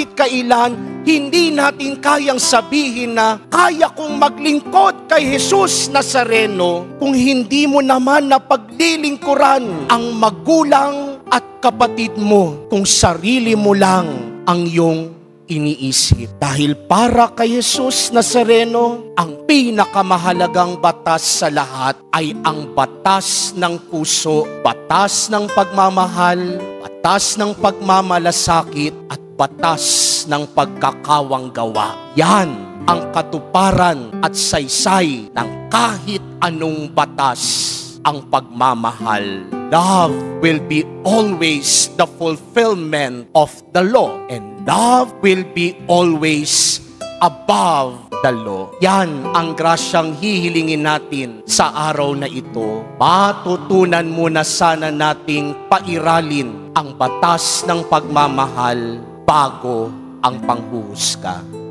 kahit kailan, hindi natin kayang sabihin na kaya kong maglingkod kay Jesus Nazareno kung hindi mo naman napaglilingkuran ang magulang at kapatid mo, kung sarili mo lang ang iyong iniisip. Dahil para kay Jesus Nazareno, ang pinakamahalagang batas sa lahat ay ang batas ng puso, batas ng pagmamahal, batas ng pagmamalasakit, at batas ng pagkakawanggawa. Yan ang katuparan at saysay ng kahit anong batas, ang pagmamahal. Love will be always the fulfillment of the law, and love will be always above the law. Yan ang grasyang hihilingin natin sa araw na ito. Matutunan muna sana nating pairalin ang batas ng pagmamahal bago ang panghuhusga.